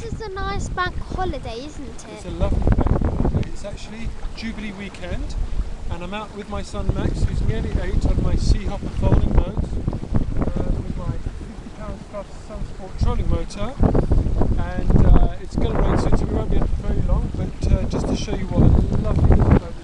is a nice bank holiday, isn't it? It's a lovely bank holiday. It's actually Jubilee weekend, and I'm out with my son Max, who's nearly 8, on my seahopper folding boat with my 50 pound plus Sunsport trolling motor. And it's going to rain soon, so we won't be up for very long. But just to show you what a lovely little boat